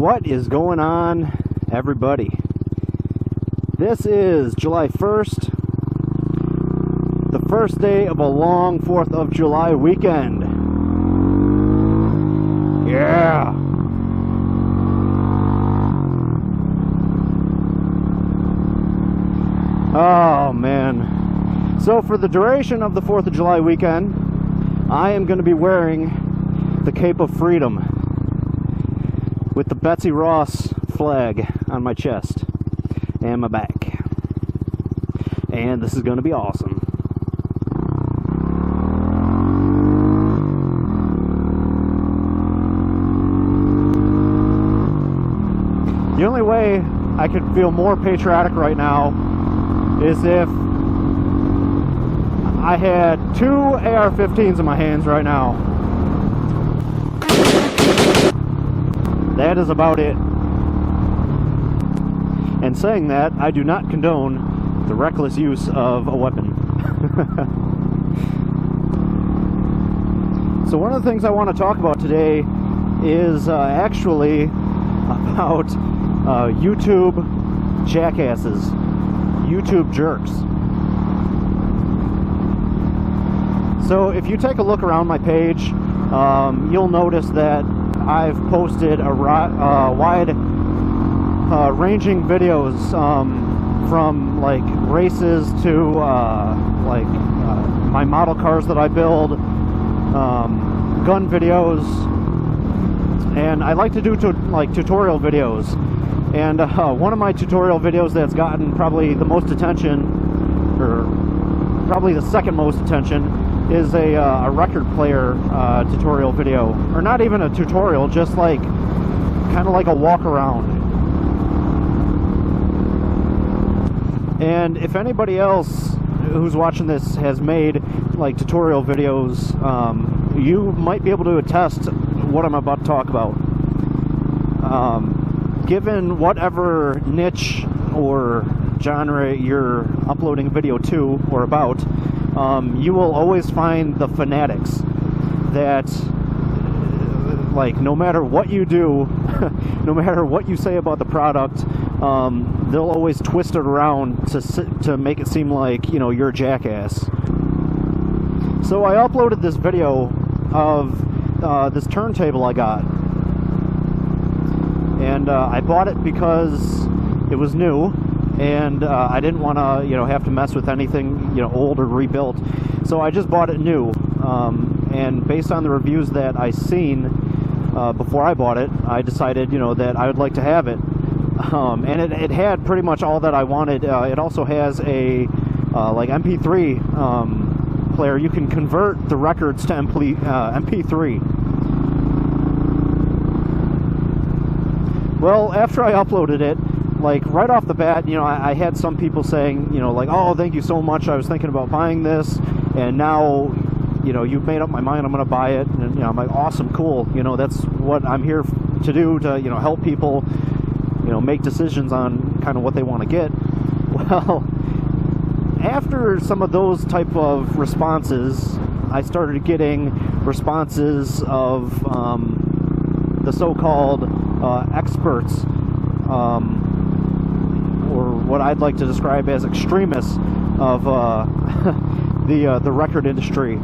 What is going on, everybody? This is July 1st, the first day of a long 4th of July weekend. Yeah! Oh, man. So for the duration of the 4th of July weekend, I am going to be wearing the Cape of Freedom with the Betsy Ross Flag on my chest and my back. And this is going to be awesome. The only way I could feel more patriotic right now is if I had 2 AR-15s in my hands right now. That is about it. And saying that, I do not condone the reckless use of a weapon. So one of the things I want to talk about today is actually about YouTube jackasses, YouTube jerks. So if you take a look around my page, you'll notice that I've posted a wide ranging videos from like races to my model cars that I build, gun videos, and I like to do tutorial videos. And one of my tutorial videos that's gotten probably the most attention, or probably the second most attention, is a record player tutorial video. Or not even a tutorial, just like kind of like a walk around. And if anybody else who's watching this has made like tutorial videos, you might be able to attest what I'm about to talk about. Given whatever niche or genre you're uploading a video to or about, you will always find the fanatics that, like, no matter what you do, no matter what you say about the product, they'll always twist it around to make it seem like, you know, you're a jackass. So I uploaded this video of this turntable I got. And I bought it because it was new, and I didn't want to, you know, have to mess with anything, you know, old or rebuilt. So I just bought it new. And based on the reviews that I seen before I bought it, I decided, you know, that I would like to have it. And it had pretty much all that I wanted. It also has a like MP3 player. You can convert the records to MP3. Well, after I uploaded it, like right off the bat, you know, I had some people saying, you know, like, oh, thank you so much, I was thinking about buying this, and now, you know, you've made up my mind, I'm going to buy it. And, you know, I'm like, awesome, cool, you know, that's what I'm here to do, to, you know, help people, you know, make decisions on kind of what they want to get. Well, after some of those type of responses, I started getting responses of the so-called experts, or what I'd like to describe as extremists of the record industry,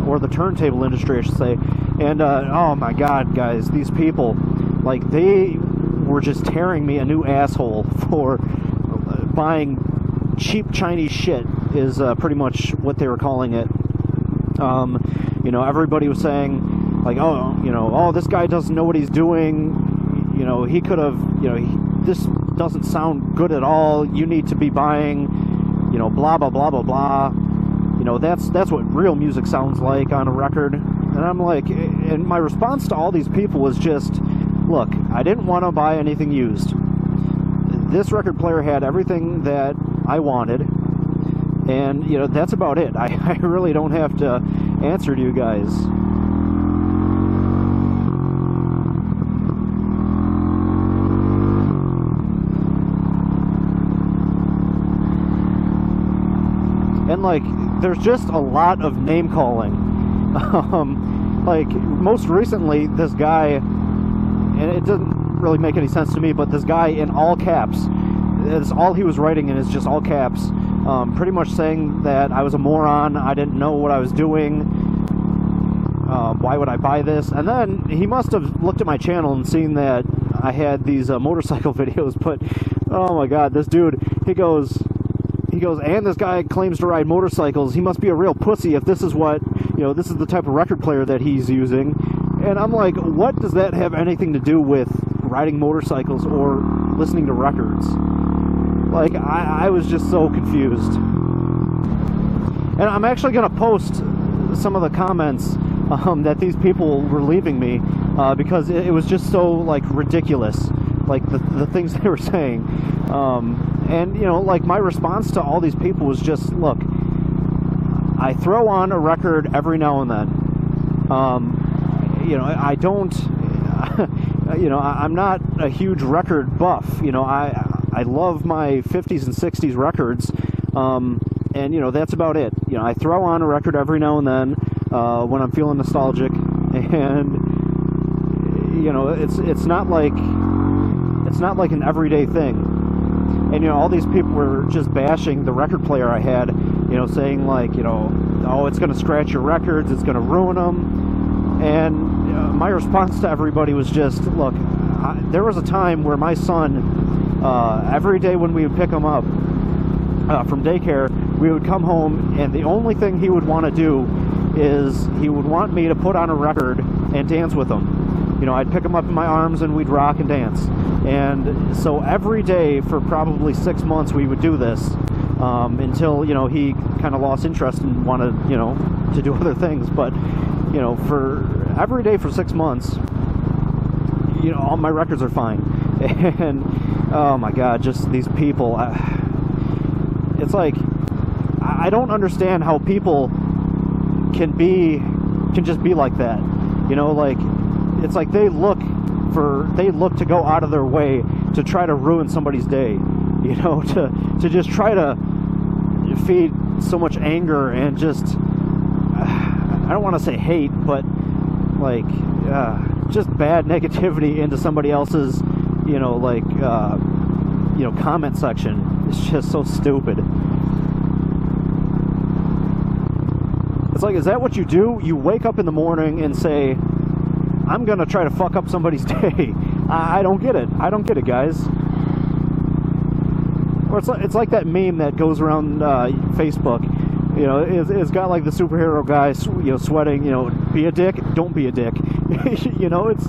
or the turntable industry, I should say. And oh my God, guys, these people, like, they were just tearing me a new asshole for buying cheap Chinese shit, is pretty much what they were calling it. You know, everybody was saying, like, oh, you know, oh, this guy doesn't know what he's doing, you know, he could have, you know, this doesn't sound good at all, you need to be buying, you know, blah, blah, blah, blah, blah, you know, that's what real music sounds like on a record. And I'm like, and my response to all these people was just, look, I didn't want to buy anything used. This record player had everything that I wanted, and, you know, that's about it. I really don't have to answer to you guys. And, like, there's just a lot of name calling. Like, most recently, this guy, and it doesn't really make any sense to me, but this guy in all caps, it's all he was writing in is just all caps, pretty much saying that I was a moron, I didn't know what I was doing, why would I buy this? And then he must have looked at my channel and seen that I had these motorcycle videos, but oh my god, this dude, he goes, and this guy claims to ride motorcycles, he must be a real pussy if this is what, you know, this is the type of record player that he's using. And I'm like, what does that have anything to do with riding motorcycles or listening to records? Like, I was just so confused. And I'm actually going to post some of the comments that these people were leaving me, because it was just so, like, ridiculous, like the things they were saying. And, you know, like, my response to all these people was just, look, I throw on a record every now and then. You know, I don't, you know, I'm not a huge record buff. You know, I love my 50s and 60s records, and, you know, that's about it. You know, I throw on a record every now and then when I'm feeling nostalgic, and, you know, it's not like an everyday thing. And, you know, all these people were just bashing the record player I had, you know, saying, like, you know, oh, it's going to scratch your records, it's going to ruin them. And my response to everybody was just, look, there was a time where my son, every day when we would pick him up from daycare, we would come home, and the only thing he would want to do is he would want me to put on a record and dance with him. You know, I'd pick him up in my arms and we'd rock and dance. And so every day for probably 6 months we would do this, until, you know, he kind of lost interest and wanted, you know, to do other things. But, you know, for every day for 6 months, you know, all my records are fine. And oh my god, just these people, it's like, I don't understand how people can just be like that. You know, like, it's like they look to go out of their way to try to ruin somebody's day, you know, to just try to feed so much anger and just, I don't want to say hate, but like, just bad negativity into somebody else's, you know, like, you know, comment section. It's just so stupid. It's like, is that what you do? You wake up in the morning and say, I'm gonna try to fuck up somebody's day. I don't get it. I don't get it, guys. Or it's like that meme that goes around Facebook. You know, it's got like the superhero guy, you know, sweating. You know, be a dick, don't be a dick. You know, it's.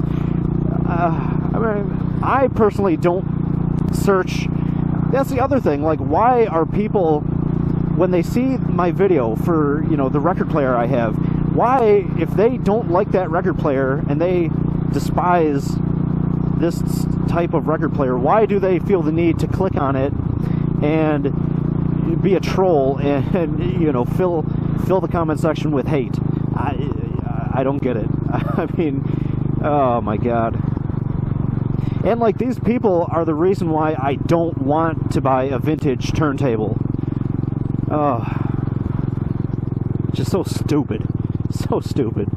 I mean, I personally don't search. That's the other thing. Like, why are people, when they see my video for, you know, the record player I have, why, if they don't like that record player and they despise this type of record player, why do they feel the need to click on it and be a troll and you know, fill the comment section with hate? I don't get it. I mean, oh my god. And like, these people are the reason why I don't want to buy a vintage turntable. Oh, just so stupid. So stupid.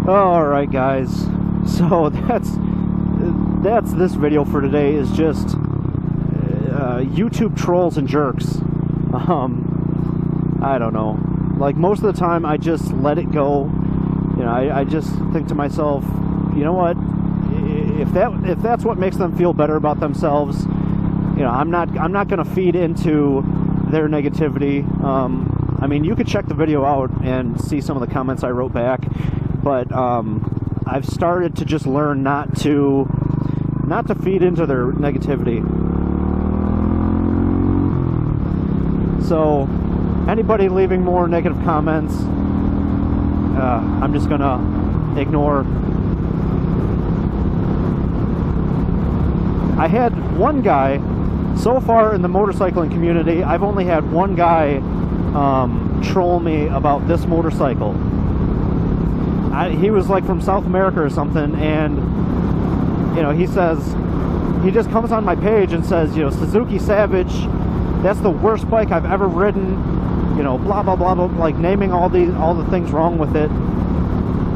Alright, guys, so that's this video for today. Is just YouTube trolls and jerks. I don't know, like, most of the time I just let it go. You know, I just think to myself, you know what, if that's what makes them feel better about themselves, you know, I'm not gonna feed into their negativity. I mean, you could check the video out and see some of the comments I wrote back, but I've started to just learn not to feed into their negativity. So, anybody leaving more negative comments, I'm just gonna ignore. I had one guy, so far in the motorcycling community, I've only had one guy troll me about this motorcycle. He was like from South America or something, and you know, he just comes on my page and says, you know, Suzuki Savage, that's the worst bike I've ever ridden, you know, blah blah blah blah, like naming all the things wrong with it.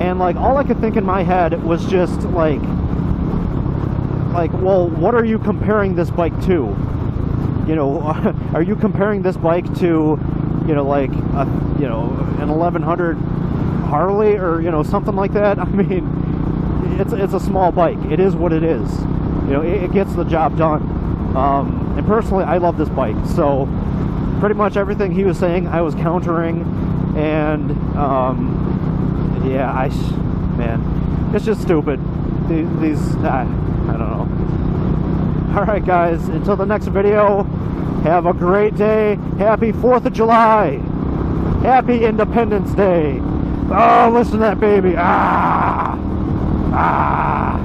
And like, all I could think in my head was just like, like, well, what are you comparing this bike to? You know, are you comparing this bike to, you know, like a, you know, an 1100 Harley or, you know, something like that? I mean, it's a small bike. It is what it is. You know, it gets the job done. And personally, I love this bike. So pretty much everything he was saying, I was countering. And yeah, man, it's just stupid. These I don't know. All right, guys. Until the next video. Have a great day. Happy 4th of July. Happy Independence Day. Oh, listen to that baby. Ah. Ah.